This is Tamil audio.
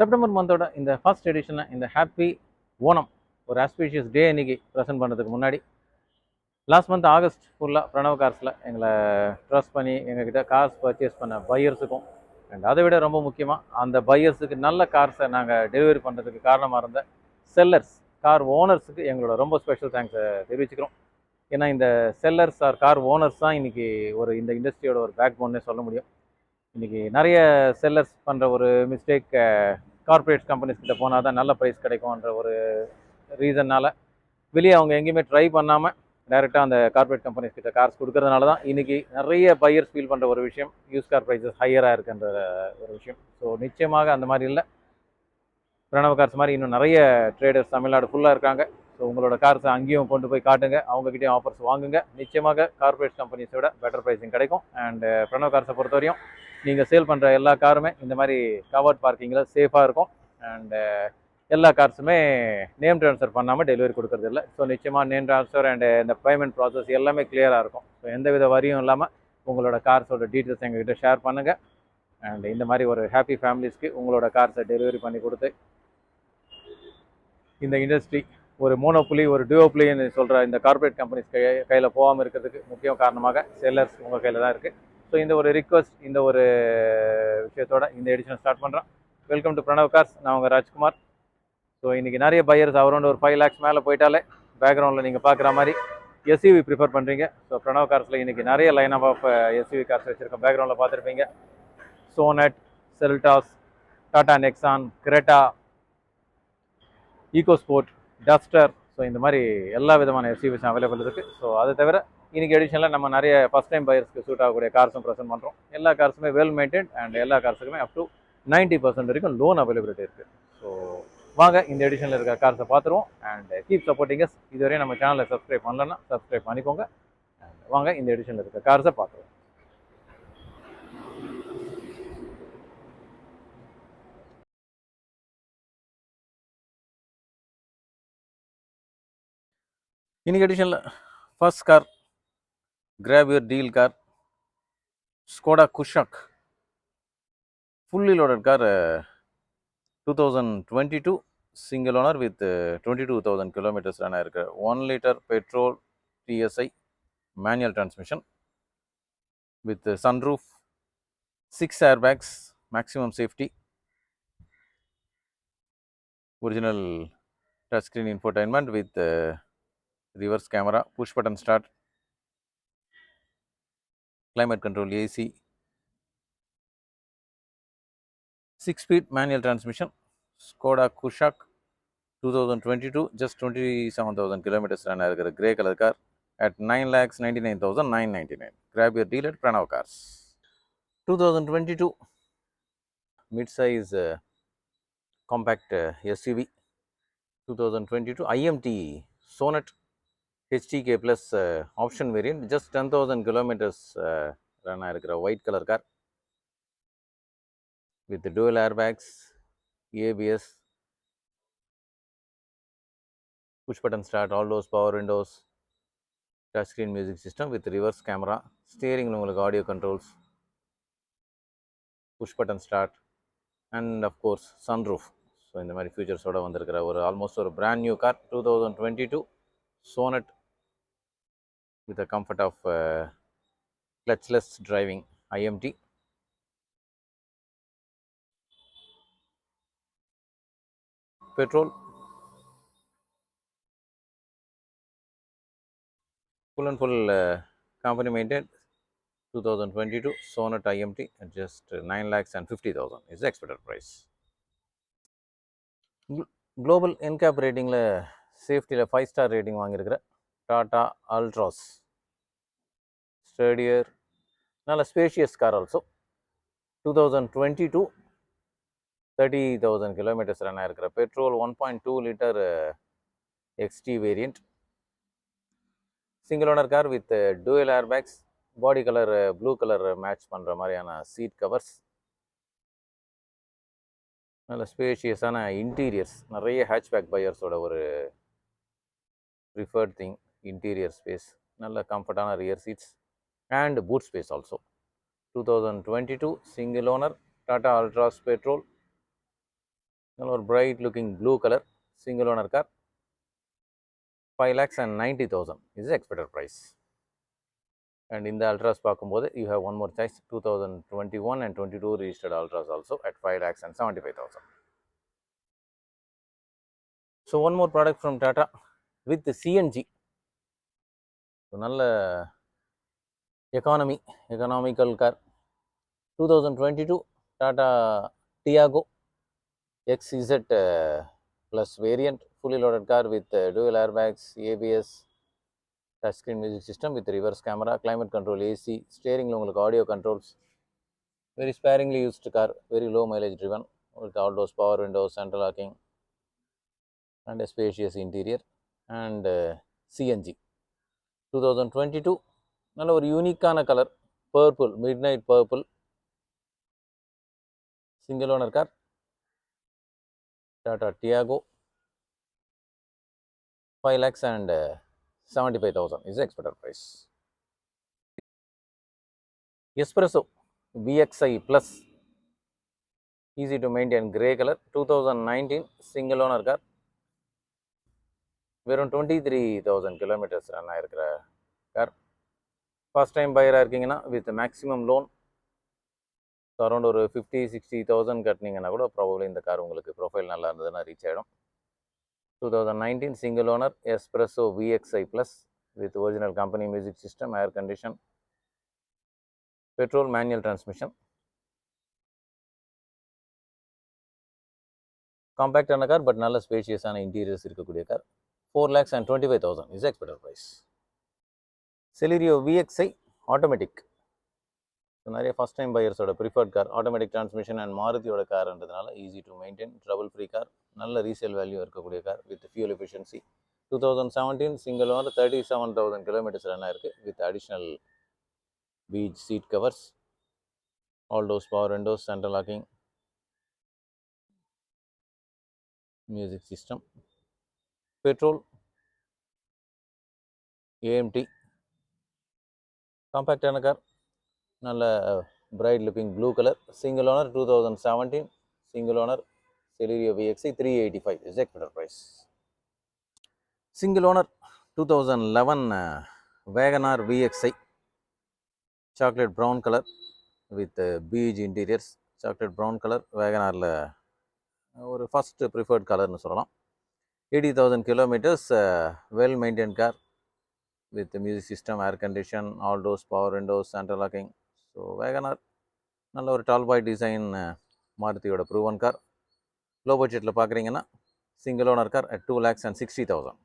செப்டம்பர் மந்தோட இந்த ஃபர்ஸ்ட் எடிஷனை இந்த ஹாப்பி ஓணம் ஒரு ஆஸ்பீஷியஸ் டே இன்னைக்கு ப்ரெசென்ட் பண்ணுறதுக்கு முன்னாடி லாஸ்ட் மந்த் ஆகஸ்ட் ஃபுல்லாக பிரணவ் கார்ஸில் எங்களை ட்ரஸ்ட் பண்ணி எங்ககிட்ட கார்ஸ் பர்ச்சேஸ் பண்ண பையர்ஸுக்கும் அண்ட் அதை விட ரொம்ப முக்கியமாக அந்த பையர்ஸுக்கு நல்ல கார்ஸை நாங்கள் டெலிவரி பண்ணுறதுக்கு காரணமாக இருந்த செல்லர்ஸ் கார் ஓனர்ஸுக்கு எங்களோட ரொம்ப ஸ்பெஷல் தேங்க்ஸை தெரிவிச்சுக்கிறோம். ஏன்னா இந்த செல்லர்ஸ் ஆர் கார் ஓனர்ஸ் தான் இன்றைக்கி இந்த இண்டஸ்ட்ரியோட ஒரு பேக் போன்னே சொல்ல முடியும். இன்றைக்கி நிறைய செல்லர்ஸ் பண்ணுற ஒரு மிஸ்டேக், கார்ப்பரேட் கம்பெனிஸ் கிட்ட போனால் தான் நல்ல ப்ரைஸ் கிடைக்கும்ன்ற ஒரு ரீசன்னால் வெளியே அவங்க எங்கேயுமே ட்ரை பண்ணாமல் டைரெக்டாக அந்த கார்ப்பரேட் கம்பெனிஸ் கிட்ட கார்ஸ் கொடுக்கறதுனால தான் இன்றைக்கி நிறைய பையர்ஸ் ஃபீல் பண்ணுற ஒரு விஷயம் யூஸ் கார் ப்ரைஸஸ் ஹையராக இருக்குன்ற ஒரு விஷயம். ஸோ நிச்சயமாக அந்த மாதிரி இல்லை, பிரணவ கார்ஸ் மாதிரி இன்னும் நிறைய ட்ரேடர்ஸ் தமிழ்நாடு ஃபுல்லாக இருக்காங்க. ஸோ உங்களோட கார்ஸை அங்கேயும் கொண்டு போய் காட்டுங்க, அவங்ககிட்டயும் ஆஃபர்ஸ் வாங்குங்க. நிச்சயமாக கார்ப்பரேட் கம்பெனிஸோட பெட்டர் ப்ரைஸிங் கிடைக்கும். அண்ட் பிரணவ கார்ஸை பொறுத்தவரையும் நீங்கள் சேல் பண்ணுற எல்லா காருமே இந்த மாதிரி கவர்ட் பார்க்கிங்கில் சேஃபாக இருக்கும். அண்ட் எல்லா கார்ஸுமே நேம் ட்ரான்ஸ்ஃபர் பண்ணாமல் டெலிவரி கொடுக்கறது இல்லை. ஸோ நிச்சயமாக நேம் ட்ரான்ஸ்ஃபர் அண்ட் இந்த பேமெண்ட் ப்ராசஸ் எல்லாமே கிளியராக இருக்கும். ஸோ எந்தவித வரியும் இல்லாமல் உங்களோட கார்ஸோட டீட்டெயில்ஸ் எங்ககிட்ட ஷேர் பண்ணுங்கள். அண்ட் இந்த மாதிரி ஒரு ஹாப்பி ஃபேமிலிஸ்க்கு உங்களோட கார்ஸை டெலிவரி பண்ணி கொடுத்து இந்த இண்டஸ்ட்ரி ஒரு மோனோப்புலி ஒரு டியூஓப்புலின்னு சொல்கிற இந்த கார்ப்பரேட் கம்பெனிஸ் கையில் போகாமல் இருக்கிறதுக்கு முக்கிய காரணமாக செல்லர்ஸ் உங்கள் கையில் தான் இருக்குது. ஸோ இந்த ஒரு ரிக்வஸ்ட், இந்த ஒரு விஷயத்தோட இந்த எடிஷன் ஸ்டார்ட் பண்ணுறோம். Welcome to Pranav cars. நான் உங்கள் ராஜ்குமார். ஸோ இன்றைக்கி நிறைய பையர்ஸ் அரௌண்ட் ஒரு 5 lakhs மேலே போயிட்டாலே பேக்ரவுண்டில் நீங்கள் பார்க்குற மாதிரி எஸ்யூவி ப்ரிஃபர் பண்ணுறீங்க. ஸோ பிரணவ் கார்ஸில் இன்றைக்கி நிறைய லைன் ஆஃப் எஸ்யூவி கார்ஸ் வச்சுருக்கோம். பேக்ரவுண்டில் பார்த்துருப்பீங்க Sonet, Seltos, Tata Nexon, Creta, EcoSport, Duster. So இந்த மாதிரி எல்லா விதமான எஸ்யூவிஸ் அவைலபிள் இருக்குது. ஸோ அது தவிர இன்றைக்கி எடிஷனில் நம்ம நிறைய ஃபஸ்ட் டைம் பையர்ஸ்க்கு சூட் ஆகக்கூடிய கார்ஸும் ப்ரெசென்ட் பண்ணுறோம். எல்லா கார்ஸுமே வெல் மெயின்டைன் அண்ட் எல்லா கார்ஸுக்குமே அப் டு 90% வரைக்கும் லோன் அவைலபிலிட்டி இருக்குது. ஸோ வாங்க இந்த எடிஷனில் இருக்க கார்ஸை பார்த்துருவோம். And keep supporting us. இதுவரையும் நம்ம சேனலை சப்ஸ்கிரைப் பண்ணலன்னா சப்ஸ்கிரைப் பண்ணிக்கோங்க. அண்ட் வாங்க இந்த எடிஷனில் இருக்க கார்ஸை பார்த்துருவோம். இன்னைக்கு எடிஷனில் first car grab your deal car, Skoda Kushaq fully loaded car, 2022 single owner with 22,000 kilometers run ஆயிருக்கு. 1 liter petrol TSI manual transmission with sunroof, 6 airbags, maximum safety, original touch screen infotainment with reverse camera, push button start, climate control AC, 6-speed manual transmission, Skoda Kushaq 2022, just 27,000 kilometers run ஆகிற grey color car at 9,99,999. Grab your deal at Pranav Cars. 2022 mid-size compact SUV, 2022 IMT Sonet HTK plus option variant, just 10,000 kilometers run ஆகிற white color car with dual airbags, ABS, push button start, all those power windows, touchscreen music system with reverse camera, steering உங்களுக்கு audio controls, push button start, and of course sunroof. So இந்த மாதிரி ஃபீச்சர்ஸோட வந்திருக்கிற ஒரு ஆல்மோஸ்ட் ஒரு brand new car 2022 Sonet with the comfort of clutchless driving IMT. Petrol, full and full company maintained, 2022 Sonet IMT at just 9,50,000 is the expected price. Global NCAP ரேட்டிங்கில் சேஃப்டியில் 5 star ரேட்டிங் வாங்கியிருக்கிற டாடா அல்ட்ராஸ், ஸ்டேடியர், நல்ல spacious car also. 2022 30,000 kilometers run ஆகிருக்கிற petrol 1.2 liter XT variant, single owner car with dual airbags, body colour blue colour match பண்ணுற மாதிரியான சீட் கவர்ஸ், நல்ல ஸ்பேஷியஸான இன்டீரியர்ஸ். நிறைய ஹேட்ச்பேக் பையர்ஸோட ஒரு ப்ரிஃபர்ட் திங் இன்டீரியர் ஸ்பேஸ், நல்ல கம்ஃபர்டான rear seats and boot space also. 2022 single owner Tata Altroz petrol ஒரு bright looking blue color single owner car, 5,90,000 is the expected price. And in the Ultras பார்க்கும்போது you have one more choice, 2021 and 22 registered Ultras also at 5,75,000. So one more product from Tata with the CNG. So நல்ல economical car, 2022 Tata Tiago XZ plus variant, fully loaded car with dual airbags, ABS, touchscreen music system with reverse camera, climate control, AC, steering உங்களுக்கு audio controls, very sparingly used car, very low mileage driven with outdoors, power windows, central locking and a spacious interior. And CNG 2022 நல்ல ஒரு யூனிக்கான colour, purple, midnight purple, single owner car, Tata Tiago, 5,75,000 is the expected price. Espresso VXI Plus, easy to maintain, grey color, 2019 single owner car, வெறும் 23,000 kilometers ரன் ஆயிருக்கிற கார். ஃபர்ஸ்ட் டைம் பையராக இருக்கீங்கன்னா வித் மேக்ஸிமம் லோன் அரௌண்ட் ஒரு 50-60,000 கட்டினீங்கன்னா கூட ப்ராபப்ளி இந்த கார் உங்களுக்கு ப்ரொஃபைல் நல்லா இருந்ததுன்னா ரீச் ஆகிடும். 2019 single owner Espresso VXI Plus with original company music system, air condition, petrol manual transmission, காம்பேக்டான கார் பட் நல்ல ஸ்பேஷியஸான இன்டீரியர்ஸ் இருக்கக்கூடிய car. 4,25,000 is expected price. Celerio VXI automatic, நிறைய ஃபஸ்ட் டைம் பையர்ஸோட preferred car, automatic transmission and மாருதியோட கார்ன்றதுனால easy to maintain, trouble free car, நல்ல ரீசேல் வேல்யூ இருக்கக்கூடிய car with fuel efficiency. 2017 single owner, 37,000 kilometers run ஆயிருக்கு with additional peach seat covers, all doors, power windows, central locking, music system, petrol, AMT, காம்பேக்டான கார், நல்ல bright looking blue colour, single owner, 2017 single owner Celerio VXI, 385 is the expected price. Single owner 2011 WagonR VXI, chocolate brown color with beige interiors, chocolate brown color WagonRல ஒரு ஃபர்ஸ்ட் ப்ரிஃபர்ட் கலர்னு சொல்லலாம். 80,000 kilometers, well maintained car with music system, air condition, all doors, power windows, central locking. So WagonR நல்ல ஒரு டால் பாய் டிசைன் மாருதியோட ப்ரூவன் கார். லோ பட்ஜெட்டில் பார்க்குறீங்கன்னா சிங்கிள் ஓனர் கார் at 2,60,000.